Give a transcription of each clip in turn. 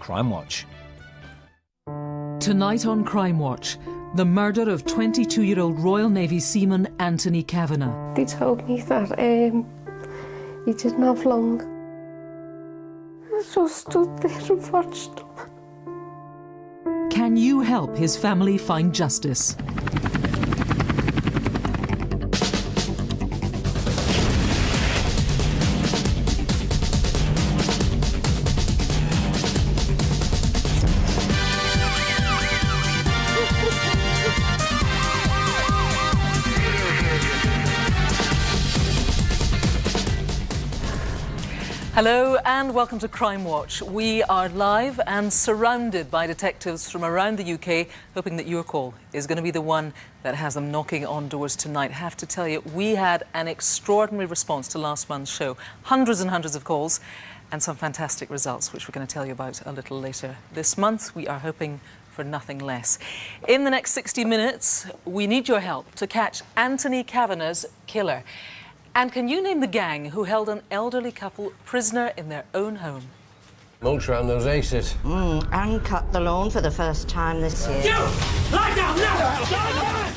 Crimewatch. Tonight on Crimewatch, the murder of 22-year-old Royal Navy seaman Anthony Cavanagh. They told me that he didn't have long. I just stood there and watched him. Can you help his family find justice? Hello and welcome to Crimewatch. We are live and surrounded by detectives from around the UK, hoping that your call is going to be the one that has them knocking on doors tonight. I have to tell you, we had an extraordinary response to last month's show. Hundreds and hundreds of calls and some fantastic results, which we're going to tell you about a little later. This month, we are hoping for nothing less. In the next 60 minutes, we need your help to catch Anthony Cavanagh's killer. And can you name the gang who held an elderly couple prisoner in their own home? Mulch around those aces. And cut the lawn for the first time this year. You! Lie down now!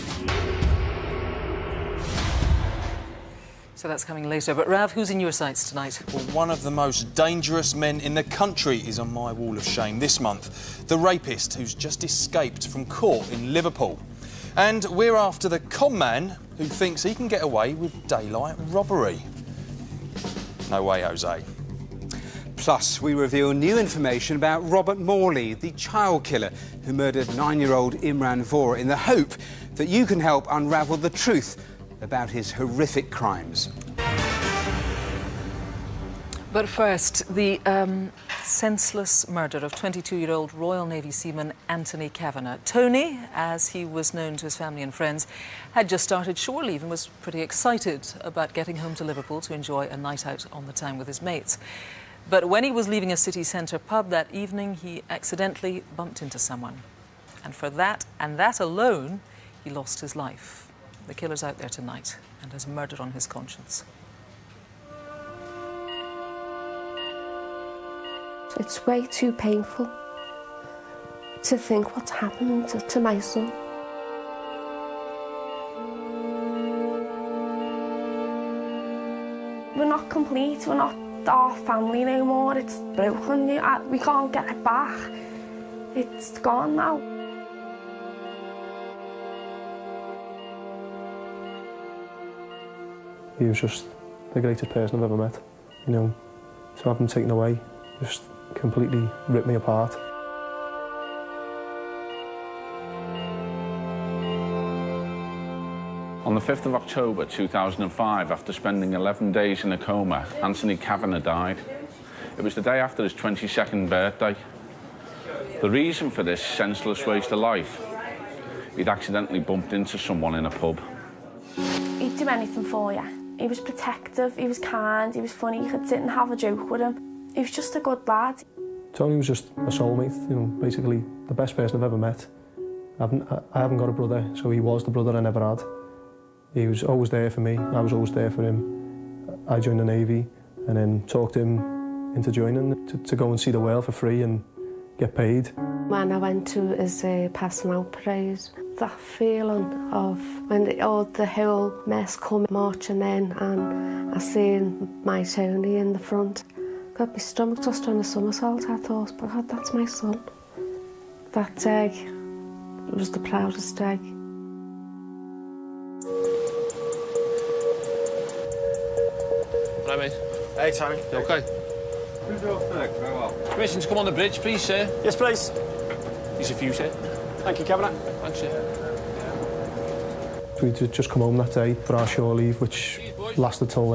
So that's coming later. But Rav, who's in your sights tonight? Well, one of the most dangerous men in the country is on my wall of shame this month. The rapist who's just escaped from court in Liverpool. And we're after the con man who thinks he can get away with daylight robbery. No way, Jose. Plus, we reveal new information about Robert Morley, the child killer who murdered 9-year-old Imraan Vohra, in the hope that you can help unravel the truth about his horrific crimes. But first, the senseless murder of 22-year-old Royal Navy seaman Anthony Cavanagh. Tony, as he was known to his family and friends, had just started shore leave and was pretty excited about getting home to Liverpool to enjoy a night out on the town with his mates. But when he was leaving a city centre pub that evening, he accidentally bumped into someone. And for that, and that alone, he lost his life. The killer's out there tonight and has murder on his conscience. It's way too painful to think what's happened to my son. We're not complete, we're not our family no more, it's broken, we can't get it back. It's gone now. He was just the greatest person I've ever met, you know, to have him taken away just completely ripped me apart. On the 5th of October 2005, after spending 11 days in a coma, Anthony Cavanagh died. It was the day after his 22nd birthday. The reason for this senseless waste of life, he'd accidentally bumped into someone in a pub. He'd do anything for you. He was protective, he was kind, he was funny, you could sit and have a joke with him. He was just a good lad. Tony was just a soulmate, you know, basically the best person I've ever met. I haven't got a brother, so he was the brother I never had. He was always there for me, I was always there for him. I joined the Navy and then talked him into joining to go and see the world for free and get paid. When I went to his passing out parade, that feeling of when the whole mess come marching in and I seen my Tony in the front. Got my stomach just on a somersault, I thought, but God, that's my son. That day was the proudest day. Right, mate. Hey, Tony. You OK? Very well. Permission to come on the bridge, please, sir. Yes, please. Here's a few, sir. Thank you, Cavanaugh. Thanks, sir. We'd just come home that day for our shore leave, which lasted till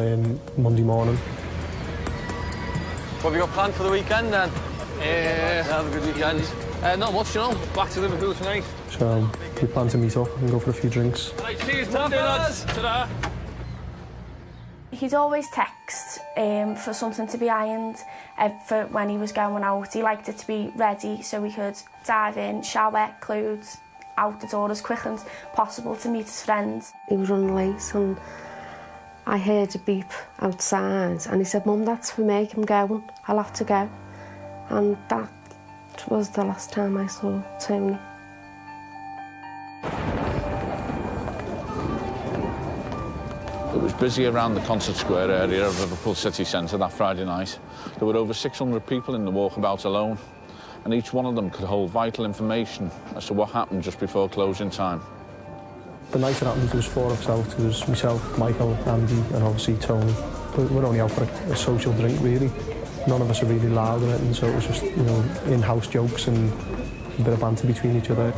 Monday morning. What have you got planned for the weekend, then? Have a good weekend. Not much, you know. Back to Liverpool tonight. So we plan to meet up and go for a few drinks. Right, cheers, Monday, lads. Ta-da. He'd always text for something to be ironed for when he was going out. He liked it to be ready so we could dive in, shower, clothes, out the door as quick as possible to meet his friends. He was running late and I heard a beep outside and he said, Mum, that's for me, I'm going, I'll have to go. And that It was the last time I saw Tony. It was busy around the Concert Square area of Liverpool city centre that Friday night. There were over 600 people in the walkabout alone, and each one of them could hold vital information as to what happened just before closing time. The night it happened, there was 4 of us out. There was myself, Michael, Andy, and obviously Tony. We're only out for a social drink, really. None of us are really loud or anything, so it was just, you know, in-house jokes and a bit of banter between each other.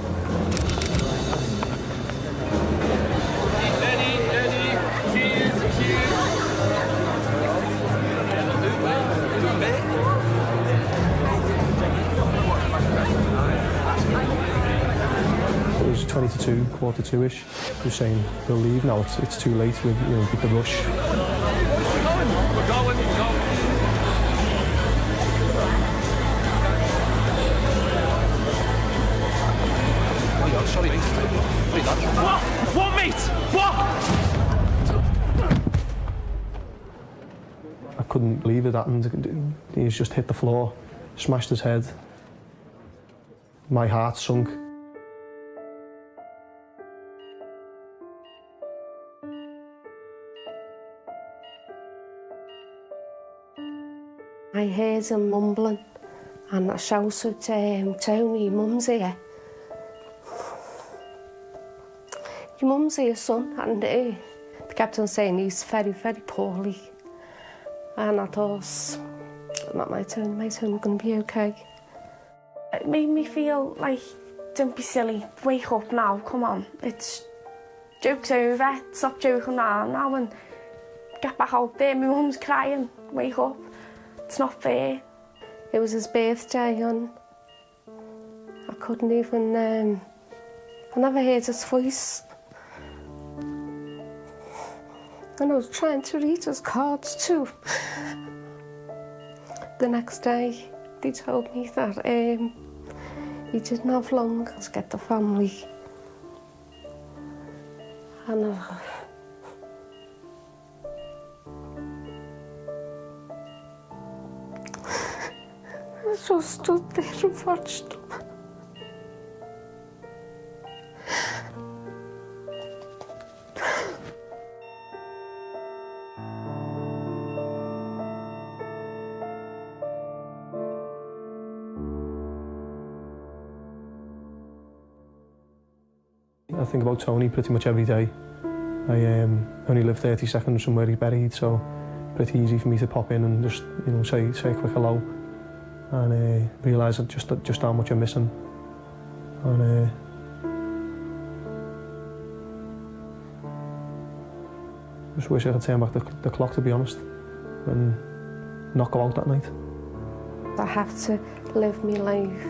It was 20 to 2, quarter to 2-ish. He was saying, we'll leave now, it's too late, with, you know, with the rush. We're going. Sorry, mate. What, mate? What? I couldn't believe it happened. He's just hit the floor, smashed his head. My heart sunk. I heard him mumbling and I shouted, Tony, Mum's here. Your mum's here, son, and they kept on saying he's very, very poorly. And I thought, not my turn, going to be okay. It made me feel like, don't be silly, wake up now, come on. It's joke's over, stop joking around now and get back out there. My mum's crying, wake up. It's not fair. It was his birthday and I couldn't even, I never heard his voice. And I was trying to read his cards too. The next day, they told me that he didn't have long to get the family. And I just stood there and watched them. I think about Tony pretty much every day. I only live 30 seconds from where he's buried, so pretty easy for me to pop in and just, you know, say a quick hello and realise just how much I miss him. And just wish I could turn back the clock, to be honest, and not go out that night. I have to live my life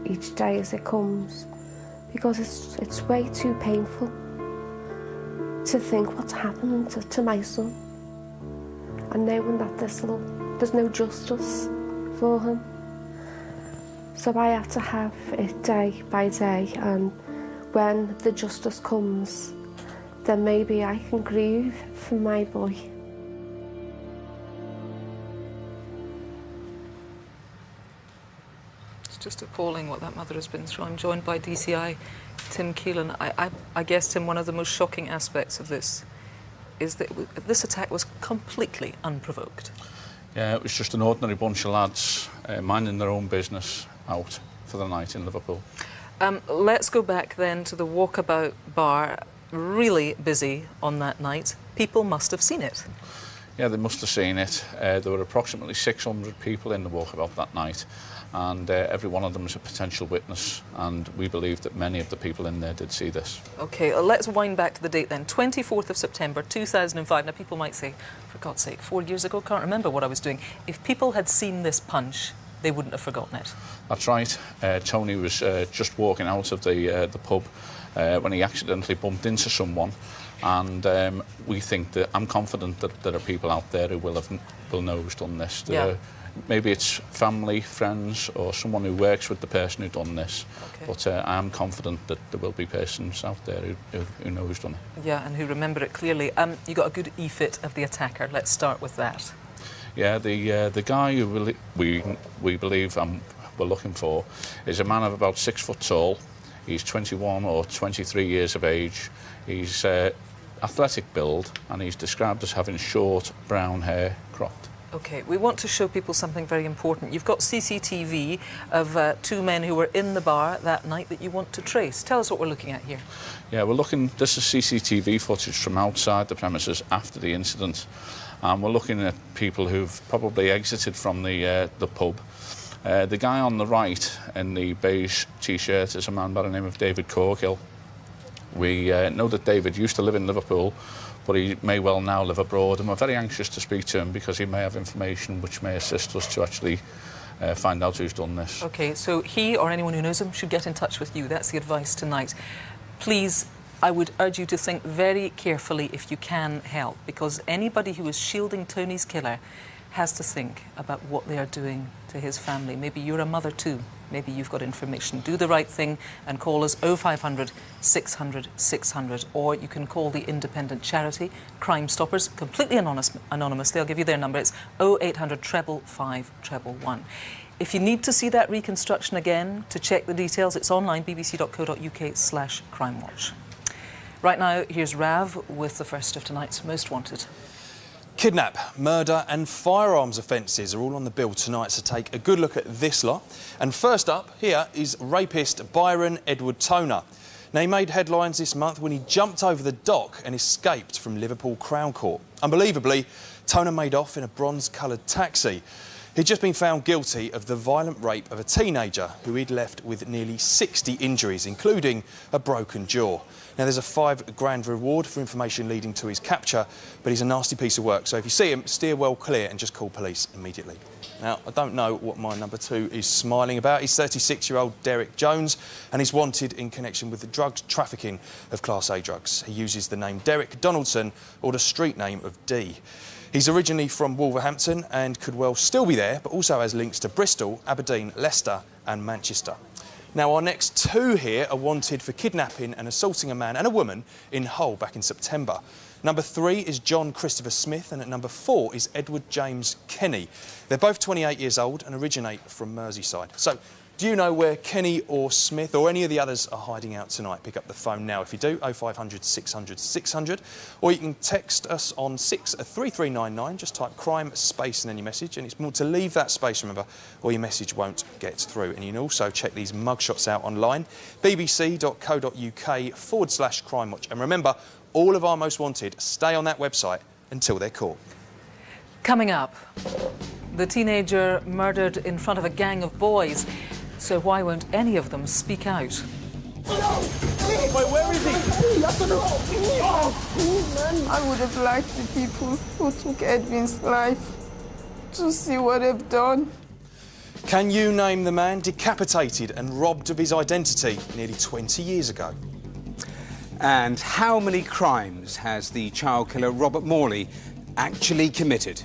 each day as it comes, because it's way too painful to think what's happened to my son and knowing that there's no justice for him. So I have to have it day by day, and when the justice comes, then maybe I can grieve for my boy. Just appalling what that mother has been through. I'm joined by DCI Tim Keelan. I guess, Tim, one of the most shocking aspects of this is that this attack was completely unprovoked. Yeah, it was just an ordinary bunch of lads minding their own business out for the night in Liverpool. Let's go back then to the Walkabout bar. Really busy on that night. People must have seen it. Yeah, they must have seen it. There were approximately 600 people in the Walkabout that night, and every one of them is a potential witness, and we believe that many of the people in there did see this. OK, let's wind back to the date then, 24th of September 2005. Now, people might say, for God's sake, 4 years ago, can't remember what I was doing. If people had seen this punch, they wouldn't have forgotten it. That's right. Tony was just walking out of the pub when he accidentally bumped into someone, and we think that, I'm confident that there are people out there who will know who's done this. Yeah. Maybe it's family, friends, or someone who works with the person who done this. Okay. But I'm confident that there will be persons out there who know who's done it. Yeah, and who remember it clearly. You got a good e-fit of the attacker. Let's start with that. Yeah, the guy who we believe, and we're looking for is a man of about 6 foot tall. He's 21 or 23 years of age. He's athletic build, and he's described as having short brown hair cropped. OK, we want to show people something very important. You've got CCTV of 2 men who were in the bar that night that you want to trace. Tell us what we're looking at here. Yeah, we're looking... This is CCTV footage from outside the premises after the incident. We're looking at people who've probably exited from the pub. The guy on the right in the beige T-shirt is a man by the name of David Corkill. We know that David used to live in Liverpool, but he may well now live abroad, and we're very anxious to speak to him because he may have information which may assist us to actually find out who's done this. OK, so he or anyone who knows him should get in touch with you. That's the advice tonight. Please, I would urge you to think very carefully if you can help, because anybody who is shielding Tony's killer has to think about what they are doing to his family. Maybe you're a mother too. Maybe you've got information. Do the right thing and call us 0500 600 600, or you can call the independent charity Crime Stoppers, completely anonymous. They'll give you their number. It's 0800 555 111. If you need to see that reconstruction again, to check the details, it's online, bbc.co.uk/crimewatch. Right now, here's Rav with the first of tonight's Most Wanted. Kidnap, murder and firearms offences are all on the bill tonight, so take a good look at this lot. And first up, here is rapist Byron Edward Toner. Now, he made headlines this month when he jumped over the dock and escaped from Liverpool Crown Court. Unbelievably, Toner made off in a bronze-coloured taxi. He'd just been found guilty of the violent rape of a teenager who he'd left with nearly 60 injuries, including a broken jaw. Now, there's a £5 reward for information leading to his capture, but he's a nasty piece of work, so if you see him, steer well clear and just call police immediately. Now, I don't know what my number 2 is smiling about. He's 36-year-old Derek Jones, and he's wanted in connection with the drug trafficking of Class A drugs. He uses the name Derek Donaldson, or the street name of D. He's originally from Wolverhampton and could well still be there, but also has links to Bristol, Aberdeen, Leicester and Manchester. Now, our next 2 here are wanted for kidnapping and assaulting a man and a woman in Hull back in September. Number 3 is John Christopher Smith, and at number 4 is Edward James Kenny. They're both 28 years old and originate from Merseyside. So, do you know where Kenny or Smith or any of the others are hiding out tonight? Pick up the phone now if you do, 0500 600 600, or you can text us on 63399. Just type crime space in any message, and it's more to leave that space, remember, or your message won't get through. And you can also check these mugshots out online, bbc.co.uk/crimewatch. And remember, all of our Most Wanted stay on that website until they're caught. Coming up, the teenager murdered in front of a gang of boys. So why won't any of them speak out? Wait, where is he? I don't know. I would have liked the people who took Edwin's life to see what they've done. Can you name the man decapitated and robbed of his identity nearly 20 years ago? And how many crimes has the child killer Robert Morley actually committed?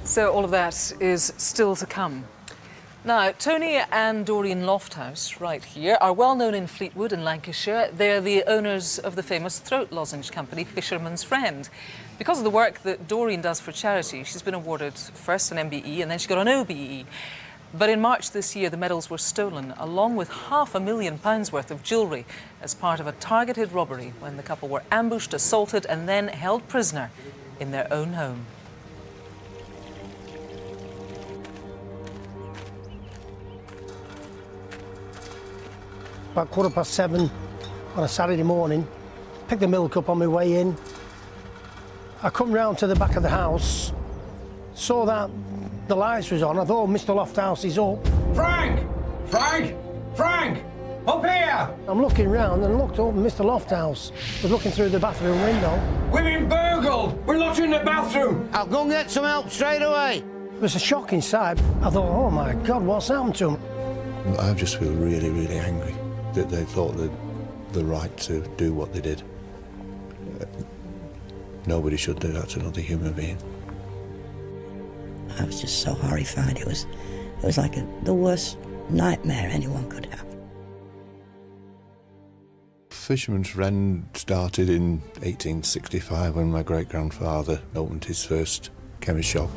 So all of that is still to come. Now, Tony and Doreen Lofthouse, right here, are well known in Fleetwood in Lancashire. They're the owners of the famous throat lozenge company, Fishermans Friend. Because of the work that Doreen does for charity, she's been awarded first an MBE and then she got an OBE. But in March this year, the medals were stolen, along with £500,000 worth of jewellery, as part of a targeted robbery when the couple were ambushed, assaulted and then held prisoner in their own home. About 7:15 on a Saturday morning, picked the milk up on my way in. I come round to the back of the house, saw that the lights was on. I thought, oh, Mr. Lofthouse is up. Frank! Frank! Frank! Up here! I'm looking round and looked up, and Mr. Lofthouse was looking through the bathroom window. We've been burgled! We're locked in the bathroom! I'll go and get some help straight away. It was a shocking sight. I thought, oh my God, what's happened to him? I just feel really, really angry that they thought that the right to do what they did. Nobody should do that to another human being. I was just so horrified. It was like the worst nightmare anyone could have. Fisherman's Friend started in 1865 when my great-grandfather opened his first chemist shop.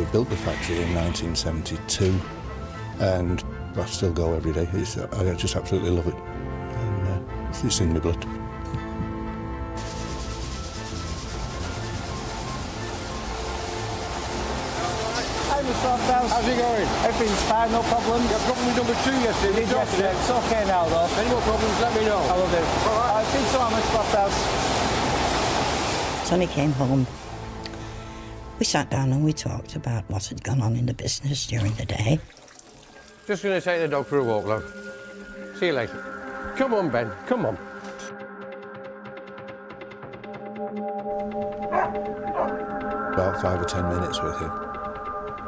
We built the factory in 1972, and I still go every day. I just absolutely love it, and it's in my blood. Lofthouse. How's it going? Everything's fine, no problems. You had problem with number 2 yesterday. Yesterday. It's okay now, though. Any more problems, let me know. I will do. All right. I think so, Mr. Lofthouse. Sonny came home. We sat down and we talked about what had gone on in the business during the day. Just going to take the dog for a walk, love. See you later. Come on, Ben. Come on. About 5 or 10 minutes with him.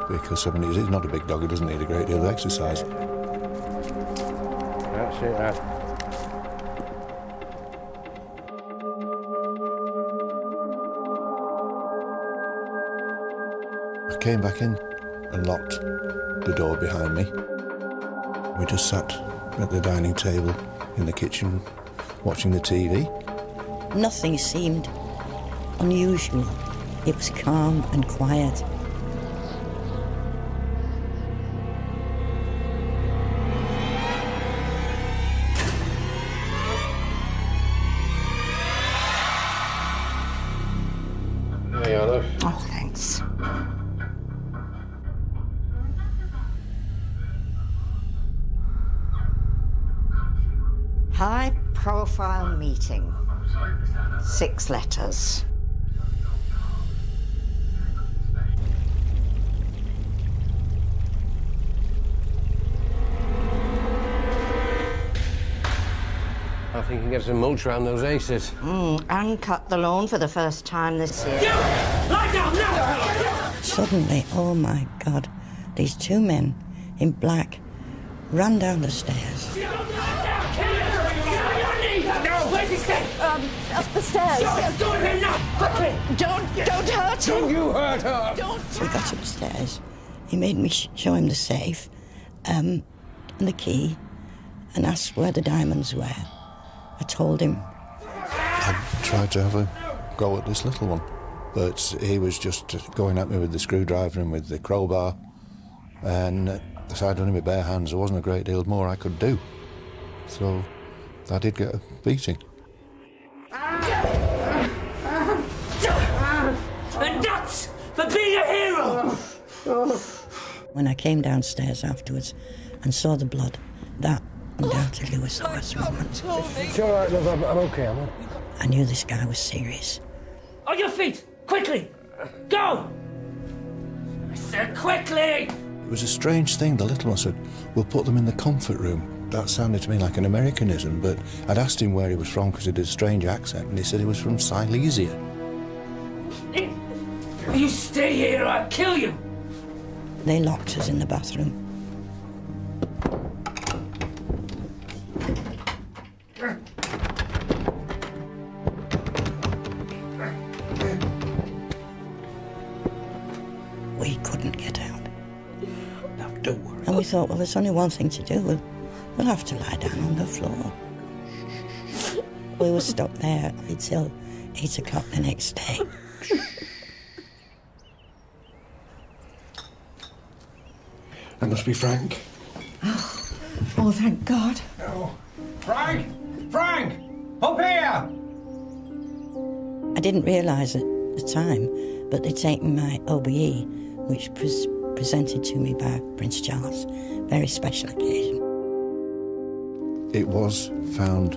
Because he's not a big dog, he doesn't need a great deal of exercise. That's it, lad. I came back in and locked the door behind me. We just sat at the dining table in the kitchen watching the TV. Nothing seemed unusual. It was calm and quiet. Oh, thanks. High-profile meeting. 6 letters. I think you can get some mulch around those aces. And cut the lawn for the first time this year. Lie down now! Suddenly, oh my God, these 2 men in black ran down the stairs. Where's he staying? Up the stairs. Do it now! Quickly! Don't hurt him! Don't you hurt her! Don't! So we got upstairs. He made me show him the safe and the key and asked where the diamonds were. I told him. I tried to have a go at this little one, but he was just going at me with the screwdriver and with the crowbar, and so I'd done it with bare hands. There wasn't a great deal more I could do, so I did get a beating. And that's for being a hero! When I came downstairs afterwards and saw the blood, that undoubtedly was the worst moment. It's all right, love. I'm okay, am I? I knew this guy was serious. On your feet! Quickly! Go! I said quickly! It was a strange thing. The little one said, "We'll put them in the comfort room." That sounded to me like an Americanism, but I'd asked him where he was from because he did a strange accent, and he said he was from Silesia. You stay here or I'll kill you! They locked us in the bathroom. We couldn't get out. No, don't worry. And we thought, well, there's only one thing to do. We'll have to lie down on the floor. We were stuck there until 8 o'clock the next day. That must be Frank. Oh, thank God. Oh. Frank! Frank! Up here! I didn't realise at the time, but they'd taken my OBE, which was presented to me by Prince Charles. Very special occasion. It was found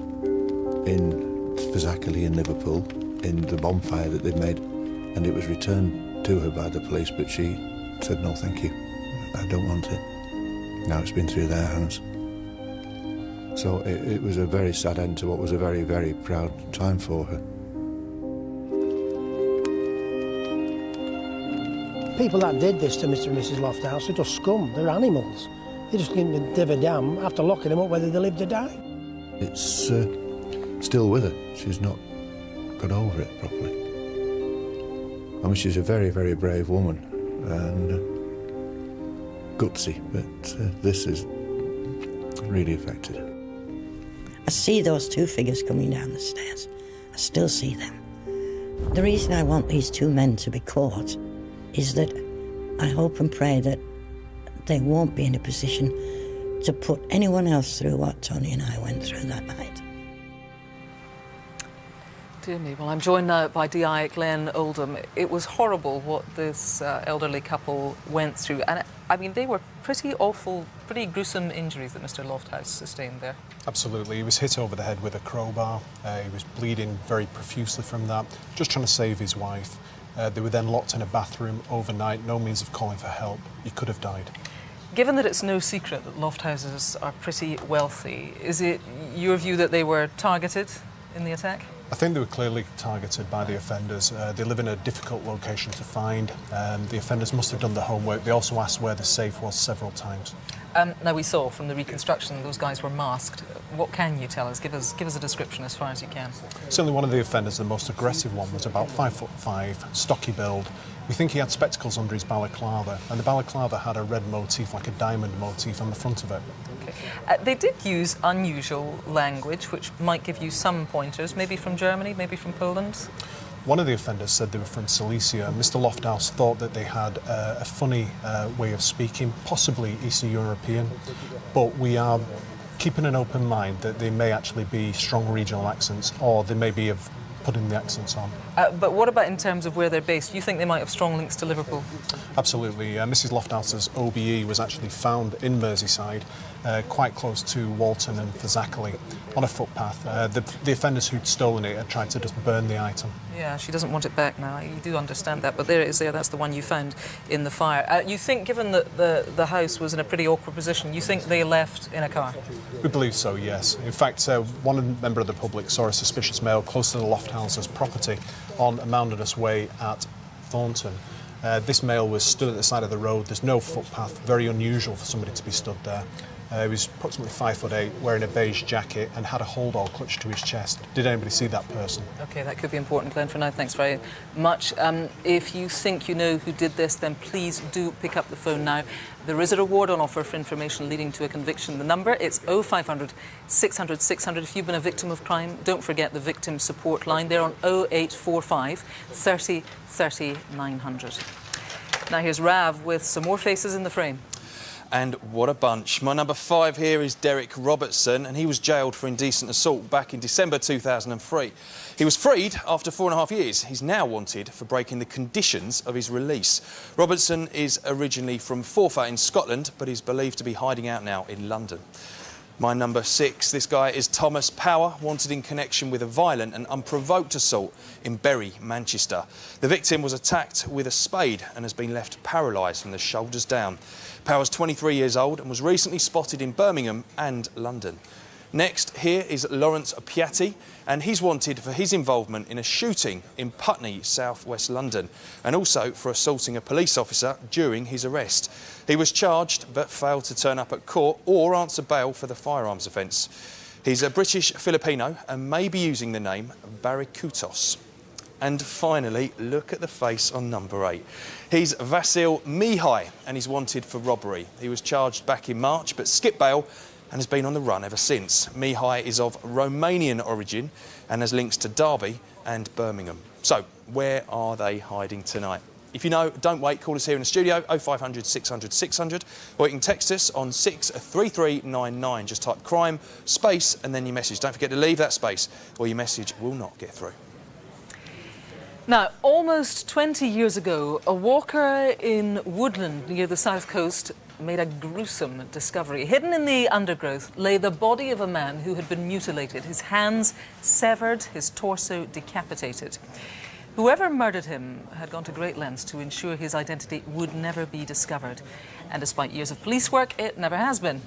in Fishermans in Liverpool, in the bonfire that they'd made, and it was returned to her by the police, but she said, "No, thank you. I don't want it." Now it's been through their hands. So it was a very sad end to what was a very, very proud time for her. People that did this to Mr. and Mrs. Lofthouse are just scum. They're animals. They just didn't give a damn after locking them up whether they lived or died. It's still with her. She's not got over it properly. I mean, she's a very, very brave woman and gutsy, but this has really affected her. I see those 2 figures coming down the stairs. I still see them. The reason I want these 2 men to be caught is that I hope and pray that they won't be in a position to put anyone else through what Tony and I went through that night. Dear me. Well, I'm joined now by DI Glenn Oldham. It was horrible what this elderly couple went through. And, I mean, they were pretty awful, pretty gruesome injuries that Mr Lofthouse sustained there. Absolutely. He was hit over the head with a crowbar. He was bleeding very profusely from that, just trying to save his wife. They were then locked in a bathroom overnight, no means of calling for help. He could have died. Given that it's no secret that Lofthouses are pretty wealthy, is it your view that they were targeted in the attack? I think they were clearly targeted by the offenders. They live in a difficult location to find. The offenders must have done their homework. They also asked where the safe was several times. Now, we saw from the reconstruction those guys were masked. What can you tell us? Give us a description as far as you can. Certainly one of the offenders, the most aggressive one, was about 5'5", stocky build. We think he had spectacles under his balaclava, and the balaclava had a red motif, like a diamond motif, on the front of it. Okay. They did use unusual language, which might give you some pointers, maybe from Germany, maybe from Poland. One of the offenders said they were from Silesia. Mr Lofthouse thought that they had a funny way of speaking, possibly Eastern European, but we are keeping an open mind that they may actually be strong regional accents, or they may be of putting the accents on. But what about in terms of where they're based? Do you think they might have strong links to Liverpool? Absolutely. Mrs Lofthouse's OBE was actually found in Merseyside, quite close to Walton and Fishermans on a footpath. The offenders who'd stolen it had tried to just burn the item. Yeah, she doesn't want it back now. You do understand that, but there it is there. That's the one you found in the fire. You think, given that the house was in a pretty awkward position, you think they left in a car? We believe so, yes. In fact, one member of the public saw a suspicious male close to the Lofthouse's property on Mounderness Way at Thornton. This male was stood at the side of the road. There's no footpath. Very unusual for somebody to be stood there. He was approximately 5'8", wearing a beige jacket and had a hold-all clutched to his chest. Did anybody see that person? OK, that could be important, Glenn. For now, thanks very much. If you think you know who did this, then please do pick up the phone now. There is a reward on offer for information leading to a conviction. The number, it's 0500 600 600. If you've been a victim of crime, don't forget the victim support line. They're on 0845 30 30 900. Now here's Rav with some more faces in the frame. And what a bunch. My number 5 here is Derek Robertson, and he was jailed for indecent assault back in December 2003. He was freed after 4.5 years. He's now wanted for breaking the conditions of his release. Robertson is originally from Forfar in Scotland, but he's believed to be hiding out now in London. My number 6, this guy is Thomas Power, wanted in connection with a violent and unprovoked assault in Bury, Manchester. The victim was attacked with a spade and has been left paralysed from the shoulders down. Power's 23 years old and was recently spotted in Birmingham and London. Next, here is Lawrence Piatti, and he's wanted for his involvement in a shooting in Putney, south-west London, and also for assaulting a police officer during his arrest. He was charged but failed to turn up at court or answer bail for the firearms offence. He's a British Filipino and may be using the name Barikutos. And finally, look at the face on number 8. He's Vasil Mihai, and he's wanted for robbery. He was charged back in March but skipped bail and has been on the run ever since. Mihai is of Romanian origin and has links to Derby and Birmingham. So, where are they hiding tonight? If you know, don't wait, call us here in the studio, 0500 600 600, or you can text us on 63399. Just type crime, space, and then your message. Don't forget to leave that space, or your message will not get through. Now, almost 20 years ago, a walker in Woodland near the south coast made a gruesome discovery. Hidden in the undergrowth lay the body of a man who had been mutilated, his hands severed, his torso decapitated. Whoever murdered him had gone to great lengths to ensure his identity would never be discovered. And despite years of police work, it never has been.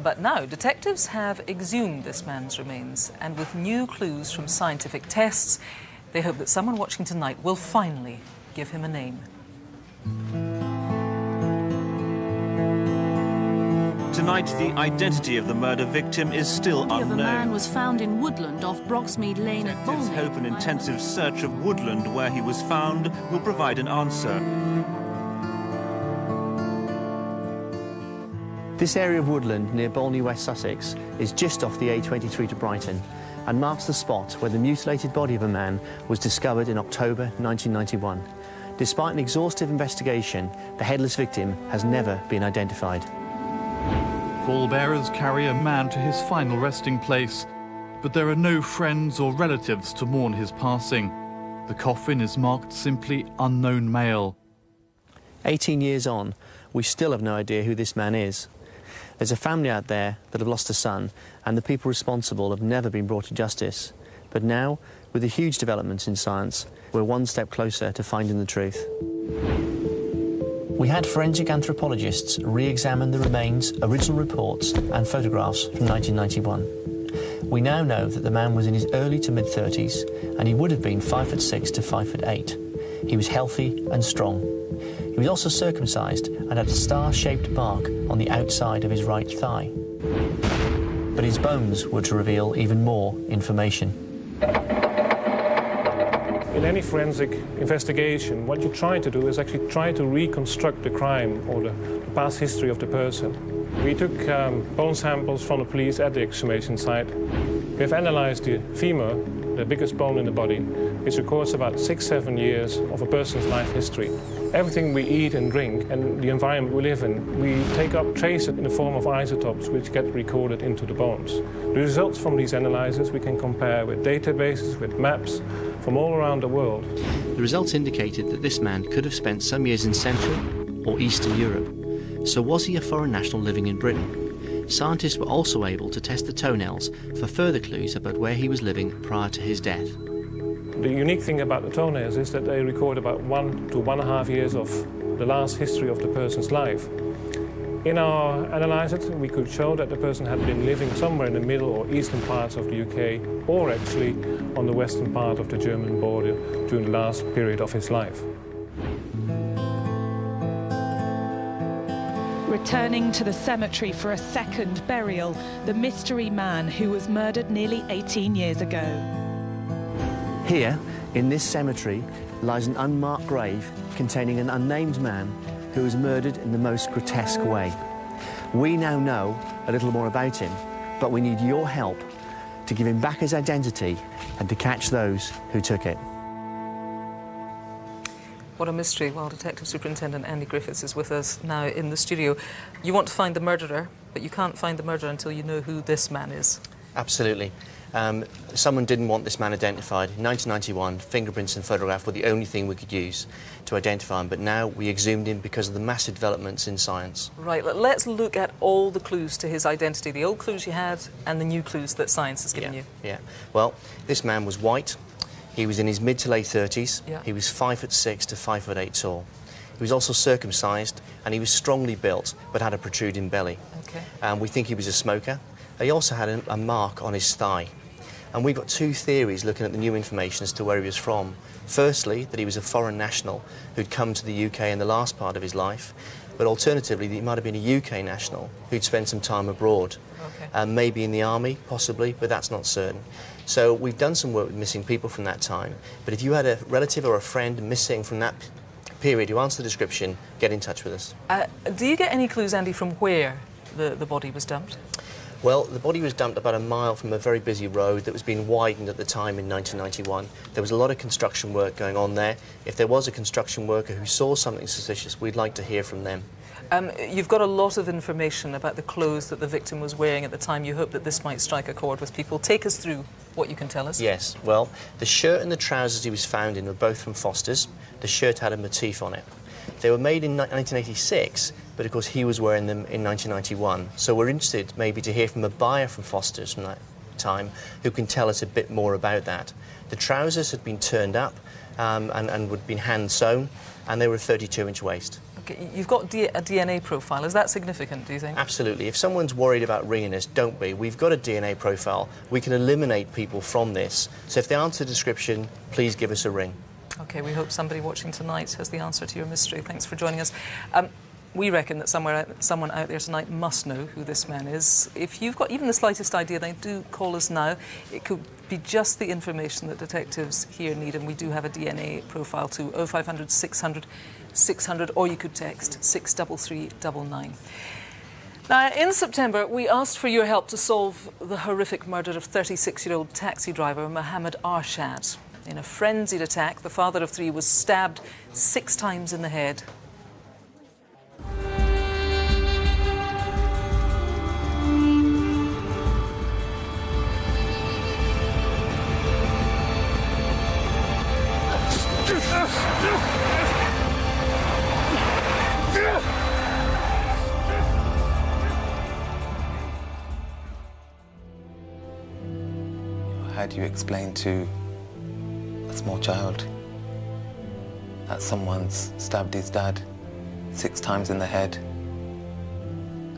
But now detectives have exhumed this man's remains, and with new clues from scientific tests, they hope that someone watching tonight will finally give him a name. Tonight, the identity of the murder victim is still unknown. The man was found in Woodland off Broxmead Lane at Bolney. Detectives hope an intensive search of Woodland where he was found will provide an answer. This area of woodland near Bolney, West Sussex, is just off the A23 to Brighton and marks the spot where the mutilated body of a man was discovered in October 1991. Despite an exhaustive investigation, the headless victim has never been identified. Pallbearers carry a man to his final resting place, but there are no friends or relatives to mourn his passing. The coffin is marked simply unknown male. 18 years on, we still have no idea who this man is. There's a family out there that have lost a son, and the people responsible have never been brought to justice. But now, with the huge developments in science, we're one step closer to finding the truth. We had forensic anthropologists re-examine the remains, original reports and photographs from 1991. We now know that the man was in his early to mid-30s, and he would have been 5'6" to 5'8". He was healthy and strong. He was also circumcised and had a star-shaped mark on the outside of his right thigh. But his bones were to reveal even more information. In any forensic investigation, what you try to do is actually try to reconstruct the crime or the past history of the person. We took bone samples from the police at the exhumation site. We have analysed the femur, the biggest bone in the body, which records about 6-7 years of a person's life history. Everything we eat and drink and the environment we live in, we take up traces in the form of isotopes which get recorded into the bones. The results from these analyses we can compare with databases, with maps from all around the world. The results indicated that this man could have spent some years in Central or Eastern Europe. So was he a foreign national living in Britain? Scientists were also able to test the toenails for further clues about where he was living prior to his death. The unique thing about the toenails is that they record about 1 to 1.5 years of the last history of the person's life. In our analysis, we could show that the person had been living somewhere in the middle or eastern parts of the UK, or actually on the western part of the German border during the last period of his life. Returning to the cemetery for a second burial, the mystery man who was murdered nearly 18 years ago. Here, in this cemetery, lies an unmarked grave containing an unnamed man who was murdered in the most grotesque way. We now know a little more about him, but we need your help to give him back his identity and to catch those who took it. What a mystery. Well, Detective Superintendent Andy Griffiths is with us now in the studio. You want to find the murderer, but you can't find the murderer until you know who this man is. Absolutely. Someone didn't want this man identified. In 1991, fingerprints and photograph were the only thing we could use to identify him, but now we exhumed him because of the massive developments in science. Right, let's look at all the clues to his identity, the old clues you had and the new clues that science has given you. Yeah, well, this man was white. He was in his mid to late 30s. Yeah. He was 5'6" to 5'8" tall. He was also circumcised, and he was strongly built, but had a protruding belly. Okay. We think he was a smoker. He also had a mark on his thigh. And we've got two theories looking at the new information as to where he was from. Firstly, that he was a foreign national who'd come to the UK in the last part of his life, but alternatively, that he might have been a UK national who'd spent some time abroad. Okay. Maybe in the army, possibly, but that's not certain. So we've done some work with missing people from that time, but if you had a relative or a friend missing from that period who answers the description, get in touch with us. Do you get any clues, Andy, from where the body was dumped? Well, the body was dumped about a mile from a very busy road that was being widened at the time in 1991. There was a lot of construction work going on there. If there was a construction worker who saw something suspicious, we'd like to hear from them. You've got a lot of information about the clothes that the victim was wearing at the time. You hope that this might strike a chord with people. Take us through what you can tell us. Yes, well, the shirt and the trousers he was found in were both from Foster's. The shirt had a motif on it. They were made in 1986, but of course he was wearing them in 1991. So we're interested maybe to hear from a buyer from Foster's from that time who can tell us a bit more about that. The trousers had been turned up and had been hand sewn, and they were a 32-inch waist. Okay, you've got a DNA profile. Is that significant, do you think? Absolutely. If someone's worried about ringing us, don't be. We've got a DNA profile. We can eliminate people from this. So if they answer the description, please give us a ring. OK, we hope somebody watching tonight has the answer to your mystery. Thanks for joining us. We reckon that someone out there tonight must know who this man is. If you've got even the slightest idea, then do call us now. It could be just the information that detectives here need, and we do have a DNA profile to 0500 600 600, or you could text 63399. Now, in September, we asked for your help to solve the horrific murder of 36-year-old taxi driver Mohammed Arshad. In a frenzied attack, the father of 3 was stabbed 6 times in the head. How do you explain to a small child that someone's stabbed his dad 6 times in the head,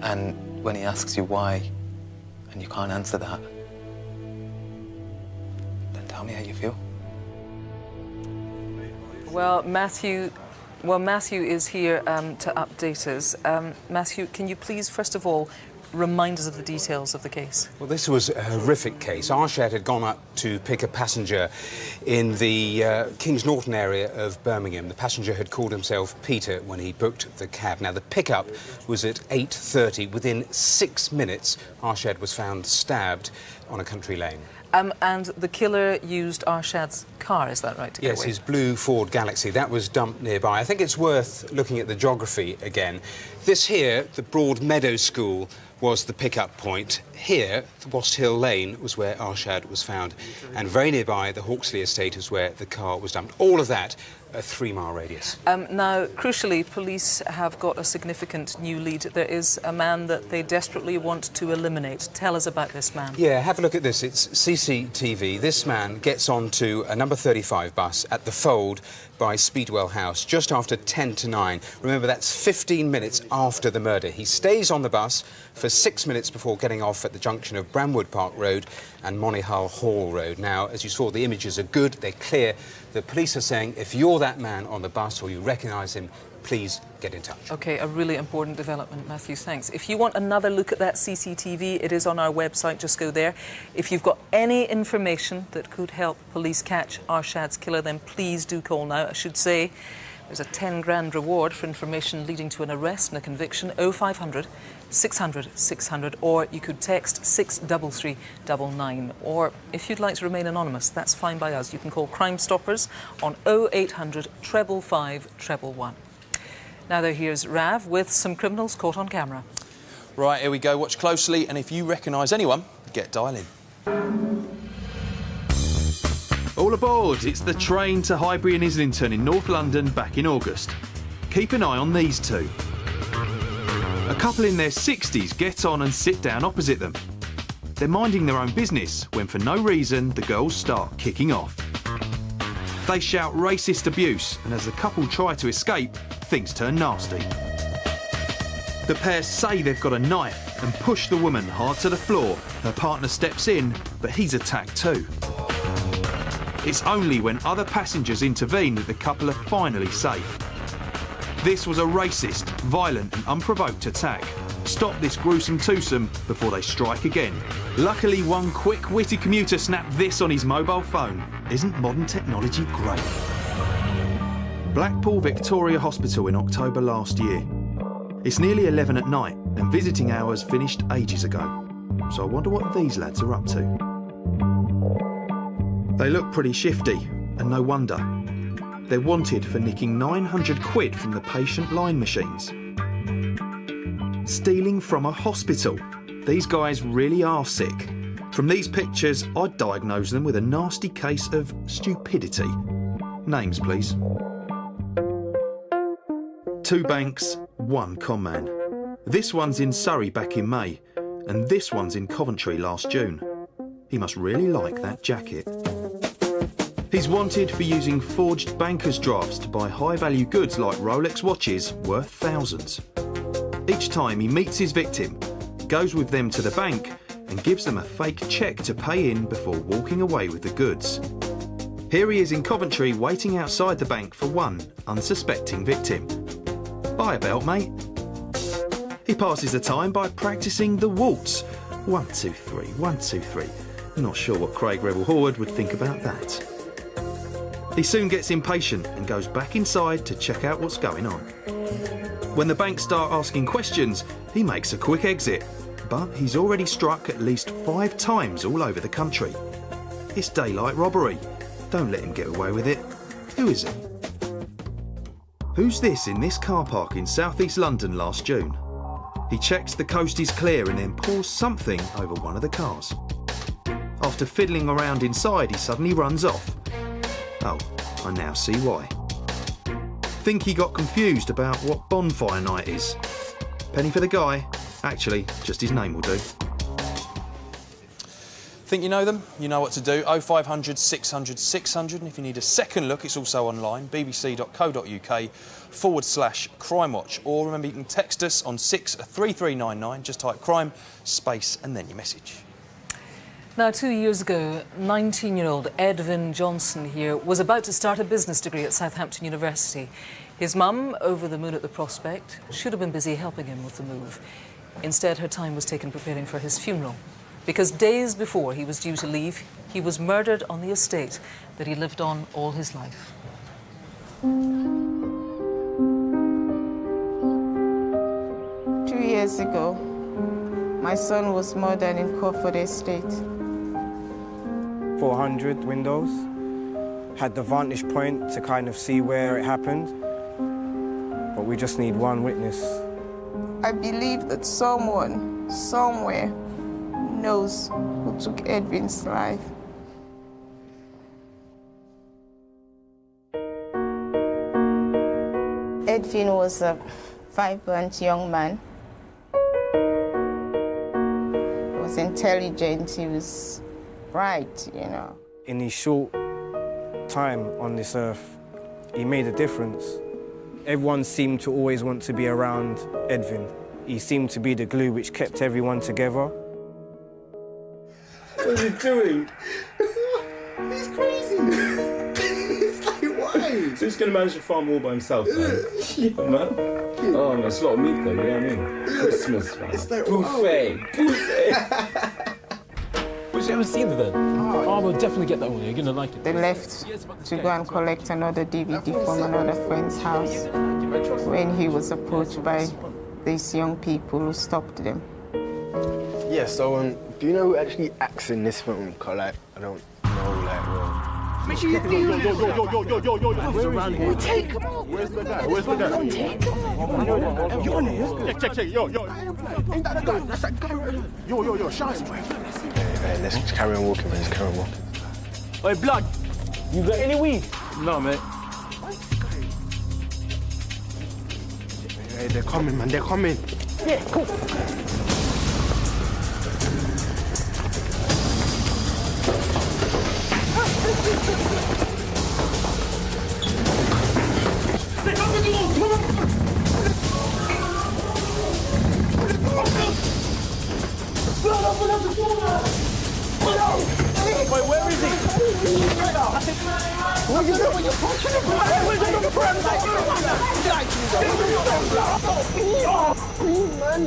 and when he asks you why and you can't answer that, then tell me how you feel? Well, Matthew is here to update us. Matthew, can you please, first of all, remind us of the details of the case? Well, this was a horrific case. Arshad had gone up to pick a passenger in the Kings Norton area of Birmingham. The passenger had called himself Peter when he booked the cab. Now, the pickup was at 8:30. Within 6 minutes, Arshad was found stabbed on a country lane. And the killer used Arshad's car, is that right? To get Yes, away? his blue Ford Galaxy. That was dumped nearby. I think it's worth looking at the geography again. This here, the Broad Meadow School, was the pickup point. Here, the Wast Hill Lane was where Arshad was found. And very nearby, the Hawksley Estate is where the car was dumped. All of that, a 3-mile radius. Now, crucially, police have got a significant new lead. There is a man that they desperately want to eliminate. Tell us about this man. Yeah, have a look at this. It's CCTV. This man gets onto a number 35 bus at the Fold by Speedwell House just after 10 to 9. Remember, that's 15 minutes after the murder. He stays on the bus for 6 minutes before getting off at the junction of Bramwood Park Road and Monihull Hall Road. Now, as you saw, the images are good, they're clear. The police are saying if you're that man on the bus or you recognise him, please get in touch. OK, a really important development, Matthew, thanks. If you want another look at that CCTV, it is on our website, just go there. If you've got any information that could help police catch Arshad's killer, then please do call now. I should say there's a 10 grand reward for information leading to an arrest and a conviction, 0500 600 600, or you could text 63399. Or if you'd like to remain anonymous, that's fine by us. You can call Crime Stoppers on 0800 555 111. Now, though, here's Rav with some criminals caught on camera. Right, here we go. Watch closely, and if you recognise anyone, get dialing. All aboard! It's the train to Highbury and Islington in North London back in August. Keep an eye on these two. A couple in their 60s get on and sit down opposite them. They're minding their own business when, for no reason, the girls start kicking off. They shout racist abuse, and as the couple try to escape, things turn nasty. The pair say they've got a knife and push the woman hard to the floor. Her partner steps in, but he's attacked too. It's only when other passengers intervene that the couple are finally safe. This was a racist, violent and unprovoked attack. Stop this gruesome twosome before they strike again. Luckily, one quick-witted commuter snapped this on his mobile phone. Isn't modern technology great? Blackpool Victoria Hospital in October last year. It's nearly 11 at night and visiting hours finished ages ago. So I wonder what these lads are up to. They look pretty shifty, and no wonder. They're wanted for nicking 900 quid from the patient line machines. Stealing from a hospital. These guys really are sick. From these pictures, I'd diagnose them with a nasty case of stupidity. Names, please. 2 banks, 1 con man. This one's in Surrey back in May, and this one's in Coventry last June. He must really like that jacket. He's wanted for using forged banker's drafts to buy high-value goods like Rolex watches worth thousands. Each time he meets his victim, he goes with them to the bank and gives them a fake cheque to pay in before walking away with the goods. Here he is in Coventry waiting outside the bank for one unsuspecting victim. Buy a belt, mate. He passes the time by practising the waltz. 1, 2, 3, 1, 2, 3. Not sure what Craig Revel-Horwood would think about that. He soon gets impatient and goes back inside to check out what's going on. When the bank start asking questions, he makes a quick exit, but he's already struck at least 5 times all over the country. It's daylight robbery. Don't let him get away with it. Who is it? Who's this in this car park in South East London last June? He checks the coast is clear and then pours something over one of the cars. After fiddling around inside, he suddenly runs off. Oh, I now see why. Think he got confused about what bonfire night is. Penny for the guy. Actually, just his name will do. Think you know them? You know what to do. 0500 600 600. And if you need a second look, it's also online, bbc.co.uk/Crimewatch. Or remember, you can text us on 63399. Just type crime, space, and then your message. Now, 2 years ago, 19-year-old Edvin Johnson here was about to start a business degree at Southampton University. His mum, over the moon at the prospect, should have been busy helping him with the move. Instead, her time was taken preparing for his funeral, because days before he was due to leave, he was murdered on the estate that he lived on all his life. 2 years ago, my son was murdered in Crawford Estate. 400 windows, had the vantage point to kind of see where it happened, but we just need one witness. I believe that someone, somewhere, knows who took Edwin's life. Edwin was a vibrant young man. He was intelligent, he was bright, you know. In his short time on this earth, he made a difference. Everyone seemed to always want to be around Edvin. He seemed to be the glue which kept everyone together. What are you doing? He's crazy. It's like, why? So he's going to manage a farm all by himself, man? Yeah. Man. Oh, man, it's a lot of meat, though, you know what I mean? Christmas, man. It's like, buffet. Wow. Buffet. Which you haven't seen it then? Oh, we'll definitely get that one. You're going to like it. They left to go and collect another DVD from another friend's house when he was approached by these young people who stopped them. Yeah, so, do you know who actually acts in this film? Cause, like, I don't know, like, well... Make sure you do yo. Take him off. Where's the guy? Where's the guy? Take him off. You on here? Check. Yo. Ain't that the guy? That's that guy right there. Yo, shine. Hey, let's carry on walking, man. Let's carry on walking. Hey, Blood, you got any weed? No, mate. Hey, they're coming, man. They're coming. Yeah, cool. Wait, where is he? What are you doing? You're pushing him. Where's the friend? Please, man.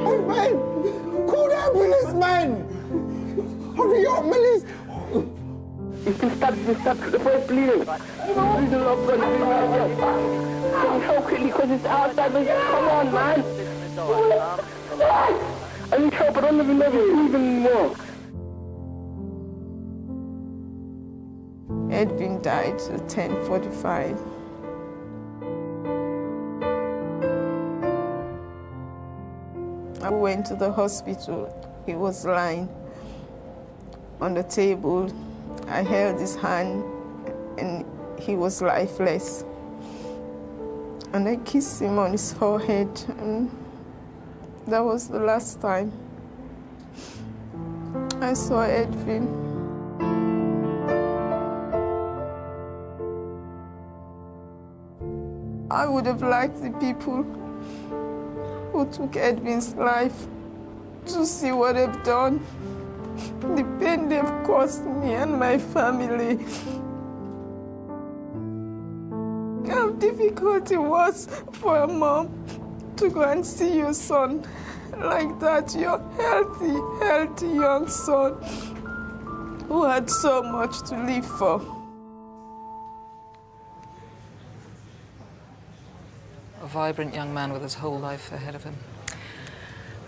Oh, man! Call the ambulance, man! Hurry up, man! He's been stabbed. The boy's bleeding. Please don't love God. Help quickly, because it's outside. Come on, man. I need help. I don't even know if he's breathing anymore. Edwin died at 10:45. I went to the hospital. He was lying on the table. I held his hand and he was lifeless. And I kissed him on his forehead, and that was the last time I saw Edwin. I would have liked the people who took Edwin's life to see what they've done, the pain they've caused me and my family. How difficult it was for a mom to go and see your son like that, your healthy young son who had so much to live for. vibrant young man with his whole life ahead of him.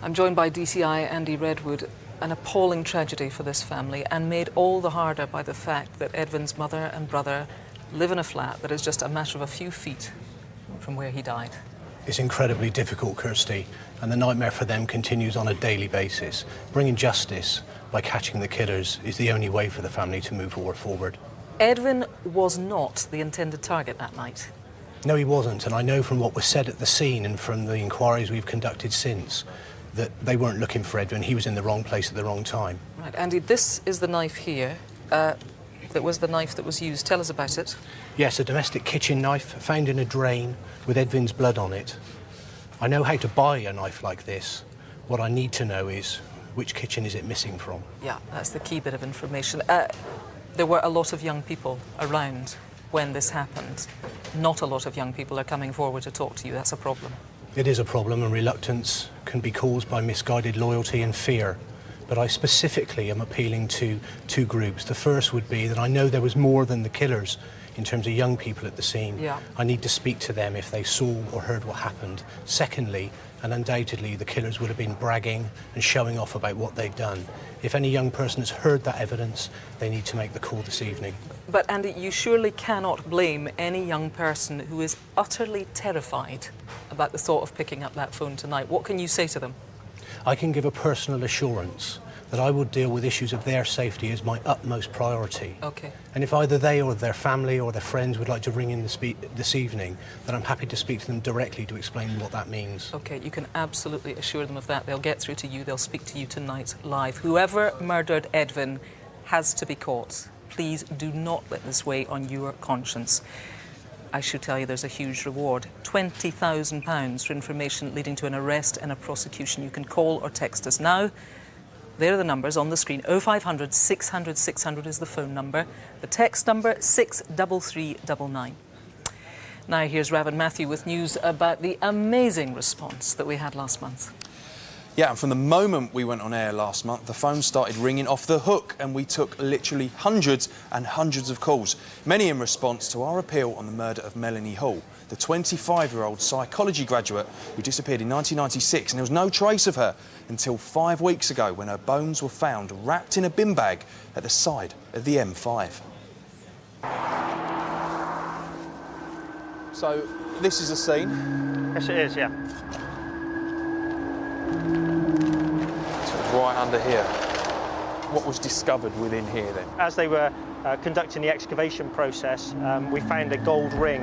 I'm joined by DCI Andy Redwood. An appalling tragedy for this family, and made all the harder by the fact that Edvin's mother and brother live in a flat that is just a matter of a few feet from where he died. It's incredibly difficult, Kirsty, and the nightmare for them continues on a daily basis. Bringing justice by catching the killers is the only way for the family to move forward. Edvin was not the intended target that night. No, he wasn't, and I know from what was said at the scene and from the inquiries we've conducted since that they weren't looking for Edwin. He was in the wrong place at the wrong time. Right, Andy, this is the knife here. That was the knife that was used. Tell us about it. Yes, a domestic kitchen knife found in a drain with Edvin's blood on it. I know how to buy a knife like this. What I need to know is which kitchen is it missing from? Yeah, that's the key bit of information. There were a lot of young people around when this happened. Not a lot of young people are coming forward to talk to you. That's a problem. It is a problem, and reluctance can be caused by misguided loyalty and fear. But I specifically am appealing to two groups. The first would be that I know there was more than the killers in terms of young people at the scene. Yeah. I need to speak to them if they saw or heard what happened. Secondly, and undoubtedly, the killers would have been bragging and showing off about what they'd done. If any young person has heard that evidence, they need to make the call this evening. But, Andy, you surely cannot blame any young person who is utterly terrified about the thought of picking up that phone tonight. What can you say to them? I can give a personal assurance that I will deal with issues of their safety as my utmost priority. OK. And if either they or their family or their friends would like to ring in this evening, then I'm happy to speak to them directly to explain what that means. OK, you can absolutely assure them of that. They'll get through to you. They'll speak to you tonight live. Whoever murdered Edvin has to be caught. Please do not let this weigh on your conscience. I should tell you there's a huge reward, £20,000 for information leading to an arrest and a prosecution. You can call or text us now. There are the numbers on the screen. 0500 600 600 is the phone number. The text number 63399. Now here's Raven Matthew with news about the amazing response that we had last month. Yeah, and from the moment we went on air last month, the phone started ringing off the hook, and we took literally hundreds and hundreds of calls, many in response to our appeal on the murder of Melanie Hall, the 25-year-old psychology graduate who disappeared in 1996, and there was no trace of her until 5 weeks ago when her bones were found wrapped in a bin bag at the side of the M5. So, this is a scene? Yes, it is, yeah. So it's right under here. What was discovered within here then? As they were conducting the excavation process, we found a gold ring,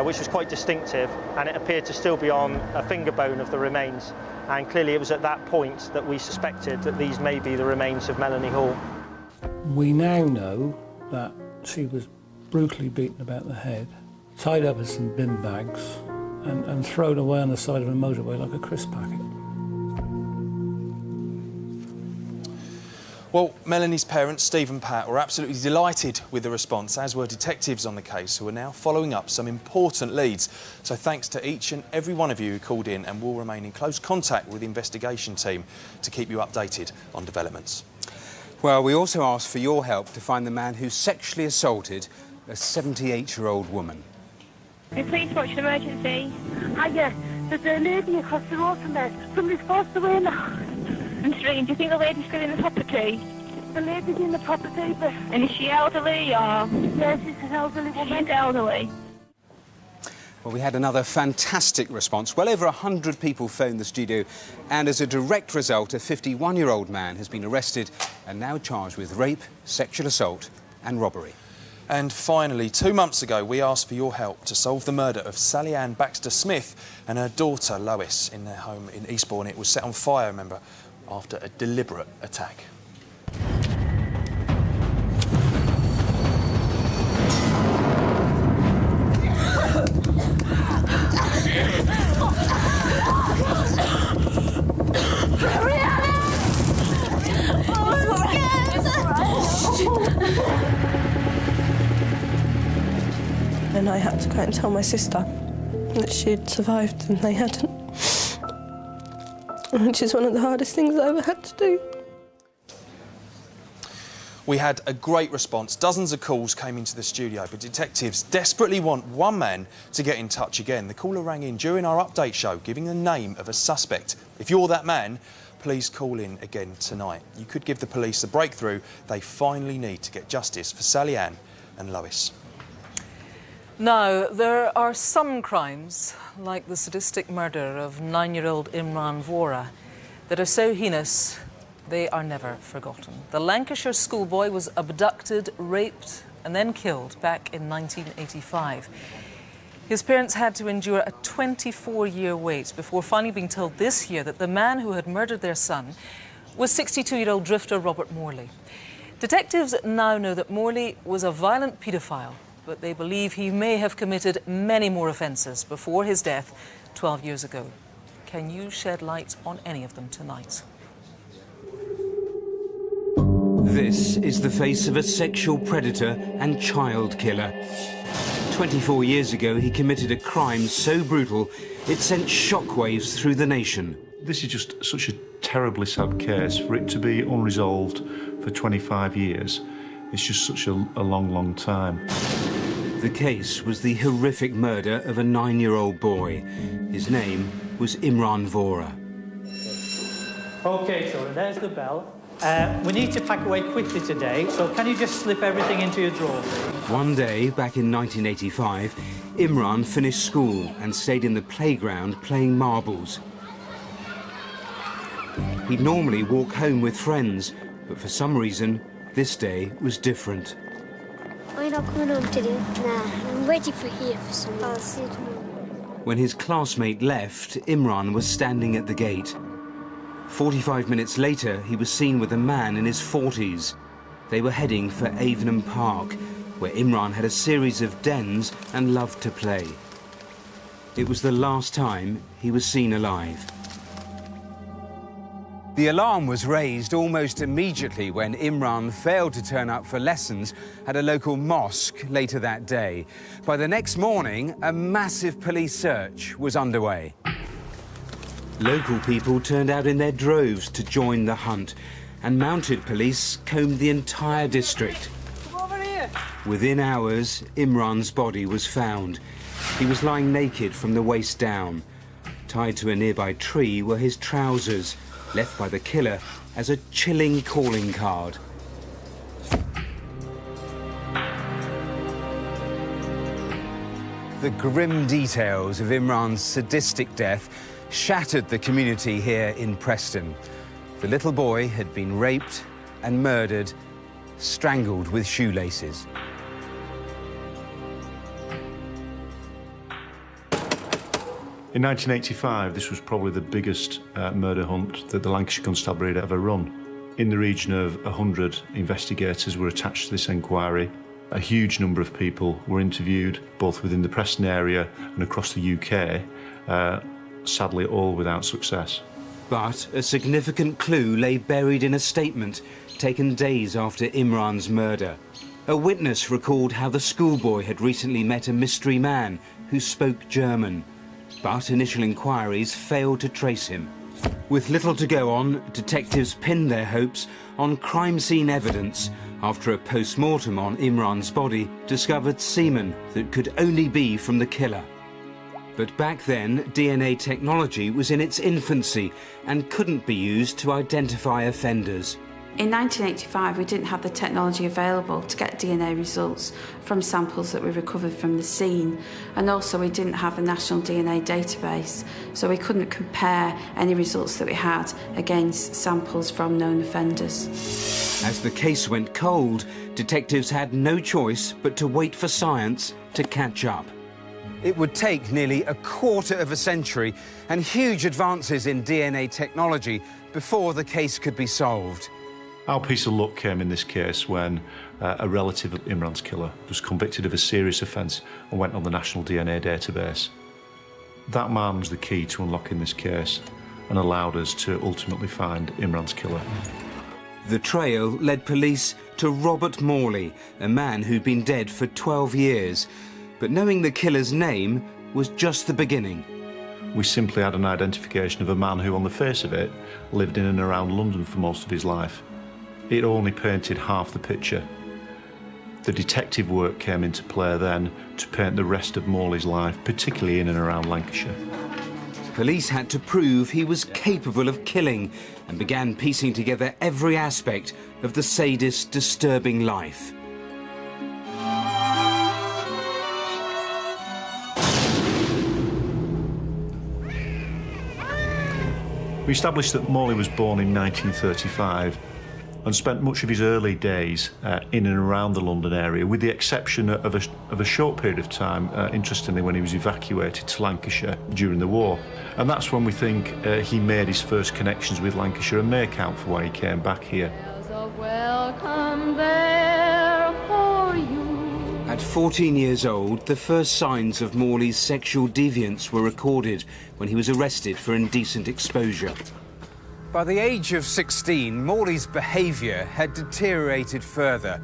which was quite distinctive, and it appeared to still be on a finger bone of the remains. And clearly it was at that point that we suspected that these may be the remains of Melanie Hall. We now know that she was brutally beaten about the head, tied up in some bin bags, and thrown away on the side of a motorway like a crisp packet. Well, Melanie's parents, Steve and Pat, were absolutely delighted with the response, as were detectives on the case, who are now following up some important leads. So thanks to each and every one of you who called in, and will remain in close contact with the investigation team to keep you updated on developments. Well, we also asked for your help to find the man who sexually assaulted a 78-year-old woman. Please watch an emergency. Hiya, there's a lady across the road from there. Somebody's forced away now. And strange, do you think the lady's still in the property? The lady's in the property, but... And is she elderly, or...? Yes, she's an elderly woman. She's elderly. Well, we had another fantastic response. Well over 100 people phoned the studio, and as a direct result, a 51-year-old man has been arrested and now charged with rape, sexual assault and robbery. And finally, 2 months ago, we asked for your help to solve the murder of Sally Ann Baxter-Smith and her daughter, Lois, in their home in Eastbourne. It was set on fire, remember, after a deliberate attack. And I had to go and tell my sister that she'd survived and they hadn't. Which is one of the hardest things I ever had to do. We had a great response. Dozens of calls came into the studio, but detectives desperately want one man to get in touch again. The caller rang in during our update show, giving the name of a suspect. If you're that man, please call in again tonight. You could give the police the breakthrough they finally need to get justice for Sally Ann and Lois. Now, there are some crimes, like the sadistic murder of 9-year-old Imraan Vohra, that are so heinous they are never forgotten. The Lancashire schoolboy was abducted, raped and then killed back in 1985. His parents had to endure a 24-year wait before finally being told this year that the man who had murdered their son was 62-year-old drifter Robert Morley. Detectives now know that Morley was a violent paedophile, but they believe he may have committed many more offences before his death 12 years ago. Can you shed light on any of them tonight? This is the face of a sexual predator and child killer. 24 years ago, he committed a crime so brutal it sent shockwaves through the nation. This is just such a terribly sad case. For it to be unresolved for 25 years, it's just such a long, long time. The case was the horrific murder of a 9-year-old boy. His name was Imraan Vohra. OK, so there's the bell. We need to pack away quickly today, so can you just slip everything into your drawer? One day, back in 1985, Imraan finished school and stayed in the playground playing marbles. He'd normally walk home with friends, but for some reason, this day was different. I'm not coming home today. Nah, I'm ready for here for some. I'll see you tomorrow. When his classmate left, Imraan was standing at the gate. 45 minutes later, he was seen with a man in his 40s. They were heading for Avonham Park, where Imraan had a series of dens and loved to play. It was the last time he was seen alive. The alarm was raised almost immediately when Imraan failed to turn up for lessons at a local mosque later that day. By the next morning, a massive police search was underway. Local people turned out in their droves to join the hunt, and mounted police combed the entire district. Come over here. Within hours, Imraan's body was found. He was lying naked from the waist down. Tied to a nearby tree were his trousers, left by the killer as a chilling calling card. The grim details of Imraan's sadistic death shattered the community here in Preston. The little boy had been raped and murdered, strangled with shoelaces. In 1985, this was probably the biggest murder hunt that the Lancashire Constabulary had ever run. In the region of 100 investigators were attached to this inquiry. A huge number of people were interviewed, both within the Preston area and across the UK, sadly all without success. But a significant clue lay buried in a statement taken days after Imraan's murder. A witness recalled how the schoolboy had recently met a mystery man who spoke German. But initial inquiries failed to trace him. With little to go on, detectives pinned their hopes on crime scene evidence after a post-mortem on Imraan's body discovered semen that could only be from the killer. But back then, DNA technology was in its infancy and couldn't be used to identify offenders. In 1985, we didn't have the technology available to get DNA results from samples that we recovered from the scene, and also we didn't have a national DNA database, so we couldn't compare any results that we had against samples from known offenders. As the case went cold, detectives had no choice but to wait for science to catch up. It would take nearly a quarter of a century and huge advances in DNA technology before the case could be solved. Our piece of luck came in this case when a relative of Imraan's killer was convicted of a serious offence and went on the national DNA database. That man was the key to unlocking this case and allowed us to ultimately find Imraan's killer. The trail led police to Robert Morley, a man who'd been dead for 12 years. But knowing the killer's name was just the beginning. We simply had an identification of a man who, on the face of it, lived in and around London for most of his life. it only painted half the picture. The detective work came into play then to paint the rest of Morley's life, particularly in and around Lancashire. Police had to prove he was capable of killing and began piecing together every aspect of the sadist's disturbing life. We established that Morley was born in 1935 and spent much of his early days in and around the London area, with the exception of a short period of time, interestingly, when he was evacuated to Lancashire during the war. And that's when we think he made his first connections with Lancashire and may account for why he came back here. Welcome there for you. At 14 years old, the first signs of Morley's sexual deviance were recorded when he was arrested for indecent exposure. By the age of 16, Morley's behaviour had deteriorated further,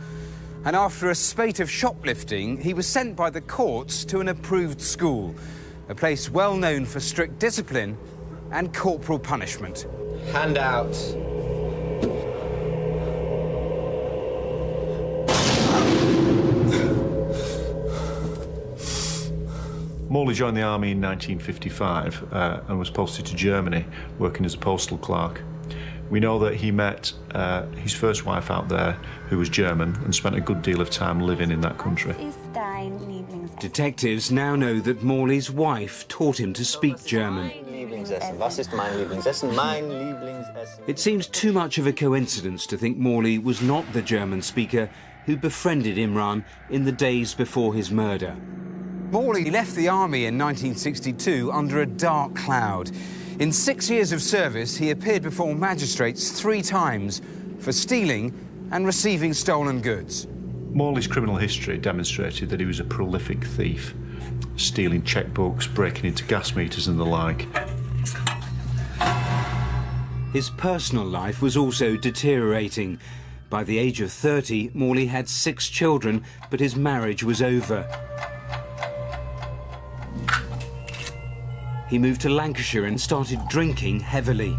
and after a spate of shoplifting, he was sent by the courts to an approved school, a place well known for strict discipline and corporal punishment. Hand out. Morley joined the army in 1955 and was posted to Germany, working as a postal clerk. We know that he met his first wife out there, who was German, and spent a good deal of time living in that country. Detectives now know that Morley's wife taught him to speak German. It seems too much of a coincidence to think Morley was not the German speaker who befriended Imraan in the days before his murder. Morley left the army in 1962 under a dark cloud. In 6 years of service, he appeared before magistrates 3 times for stealing and receiving stolen goods. Morley's criminal history demonstrated that he was a prolific thief, stealing checkbooks, breaking into gas meters and the like. His personal life was also deteriorating. By the age of 30, Morley had 6 children, but his marriage was over. He moved to Lancashire and started drinking heavily.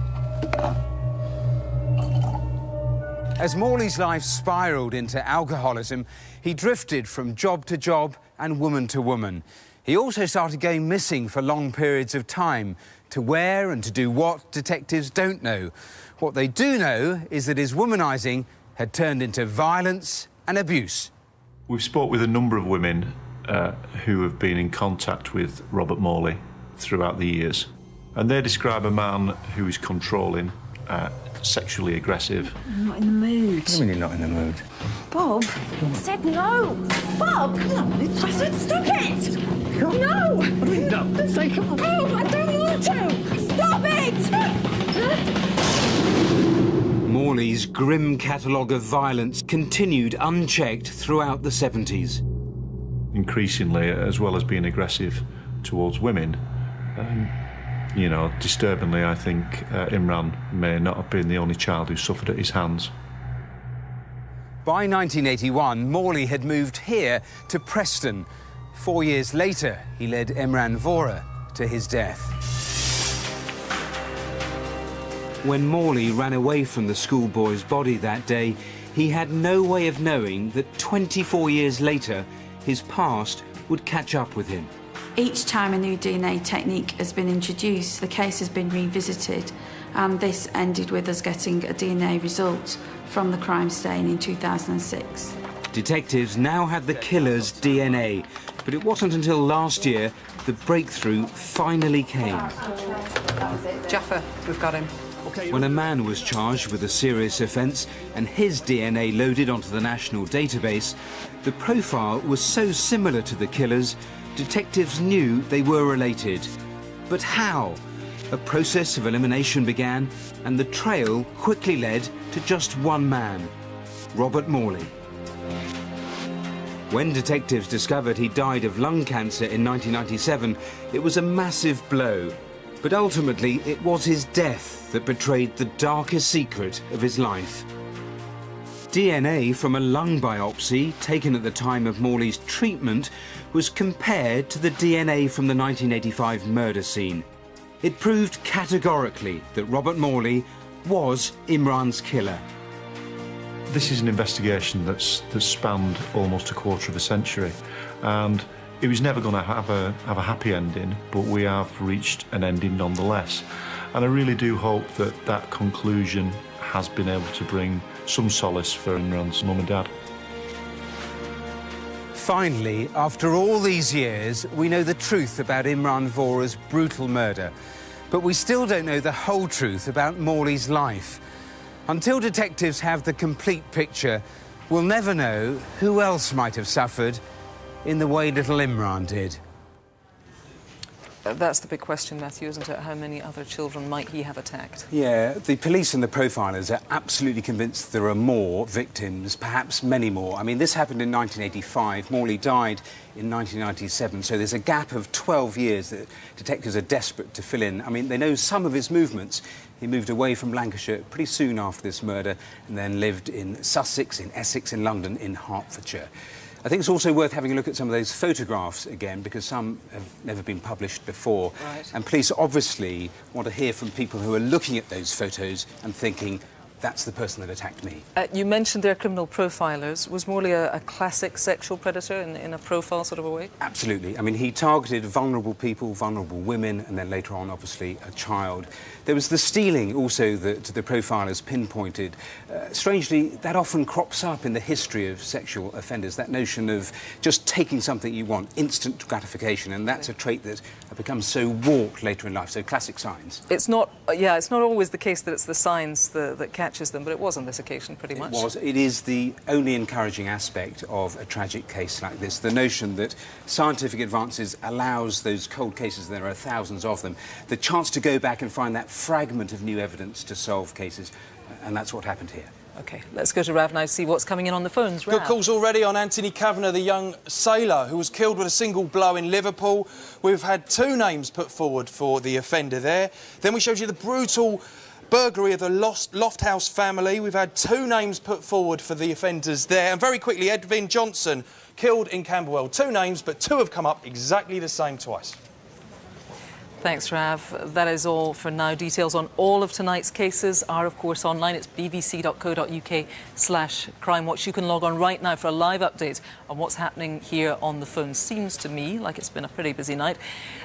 As Morley's life spiralled into alcoholism, he drifted from job to job and woman to woman. He also started going missing for long periods of time. To where and to do what, detectives don't know. What they do know is that his womanising had turned into violence and abuse. We've spoke with a number of women who have been in contact with Robert Morley throughout the years, and they describe a man who is controlling, sexually aggressive. I'm not in the mood. What do you mean you're not in the mood? Bob, I said no. Bob, I said stop it. No. What do you mean no? Say come on. Bob, I don't want to. Stop it. Morley's grim catalogue of violence continued unchecked throughout the 70s. Increasingly, as well as being aggressive towards women, you know, disturbingly, I think Imraan may not have been the only child who suffered at his hands. By 1981, Morley had moved here to Preston. 4 years later, he led Imraan Vohra to his death. When Morley ran away from the schoolboy's body that day, he had no way of knowing that 24 years later, his past would catch up with him. Each time a new DNA technique has been introduced, the case has been revisited, and this ended with us getting a DNA result from the crime scene in 2006. Detectives now had the killer's DNA, but it wasn't until last year the breakthrough finally came. Jaffa, we've got him. When a man was charged with a serious offence and his DNA loaded onto the national database, the profile was so similar to the killer's, detectives knew they were related. But how? A process of elimination began, and the trail quickly led to just one man, Robert Morley. When detectives discovered he died of lung cancer in 1997, it was a massive blow. But ultimately, it was his death that betrayed the darkest secret of his life. DNA from a lung biopsy taken at the time of Morley's treatment was compared to the DNA from the 1985 murder scene. It proved categorically that Robert Morley was Imraan's killer. This is an investigation that's spanned almost a quarter of a century, and it was never going to have a happy ending, but we have reached an ending nonetheless. And I really do hope that that conclusion has been able to bring some solace for Imraan's mum and dad. Finally, after all these years, we know the truth about Imraan Vohra's brutal murder. But we still don't know the whole truth about Morley's life. Until detectives have the complete picture, we'll never know who else might have suffered in the way little Imraan did. That's the big question, Matthew, isn't it? How many other children might he have attacked? Yeah, the police and the profilers are absolutely convinced there are more victims, perhaps many more. I mean, this happened in 1985. Morley died in 1997, so there's a gap of 12 years that detectives are desperate to fill in. I mean, they know some of his movements. He moved away from Lancashire pretty soon after this murder and then lived in Sussex, in Essex, in London, in Hertfordshire. I think it's also worth having a look at some of those photographs again, because some have never been published before. Right. And police obviously want to hear from people who are looking at those photos and thinking, that's the person that attacked me. You mentioned their criminal profilers. Was Morley a classic sexual predator in a profile sort of a way? Absolutely. I mean, he targeted vulnerable people, vulnerable women, and then later on, obviously, a child. There was the stealing also that the profilers pinpointed. Strangely, that often crops up in the history of sexual offenders, that notion of just taking something you want, instant gratification, and that's a trait that becomes so warped later in life, so classic signs. It's not, it's not always the case that it's the signs that catches them, but it was on this occasion pretty much. It was. It is the only encouraging aspect of a tragic case like this, the notion that scientific advances allows those cold cases, there are thousands of them, the chance to go back and find that fragment of new evidence to solve cases, and that's what happened here. OK, let's go to Rav now, see what's coming in on the phones. Rav. Good calls already on Anthony Cavanagh, the young sailor who was killed with a single blow in Liverpool. We've had 2 names put forward for the offender there. Then we showed you the brutal burglary of the Lofthouse family. We've had 2 names put forward for the offenders there. And very quickly, Edvin Johnson, killed in Camberwell. 2 names, but 2 have come up exactly the same twice. Thanks, Rav. That is all for now. Details on all of tonight's cases are, of course, online. It's bbc.co.uk/crimewatch. You can log on right now for a live update on what's happening here on the phone. Seems to me like it's been a pretty busy night.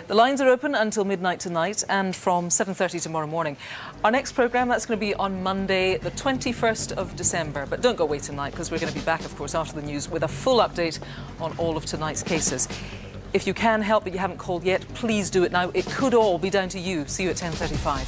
The lines are open until midnight tonight and from 7:30 tomorrow morning. Our next programme, that's going to be on Monday, the 21st of December. But don't go away tonight, because we're going to be back, of course, after the news with a full update on all of tonight's cases. If you can help but you haven't called yet, please do it now. It could all be down to you. See you at 10:35.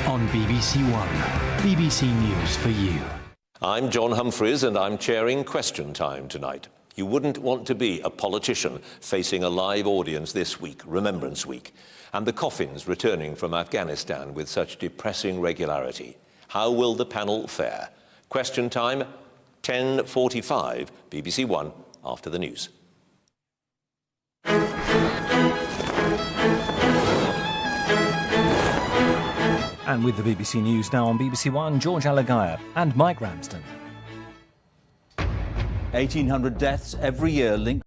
On BBC One, BBC News for you. I'm John Humphreys and I'm chairing Question Time tonight. You wouldn't want to be a politician facing a live audience this week, Remembrance Week, and the coffins returning from Afghanistan with such depressing regularity. How will the panel fare? Question Time, 10:45, BBC One, after the news. And with the BBC News now on BBC One, George Alagaya and Mike Ramsden. 1,800 deaths every year linked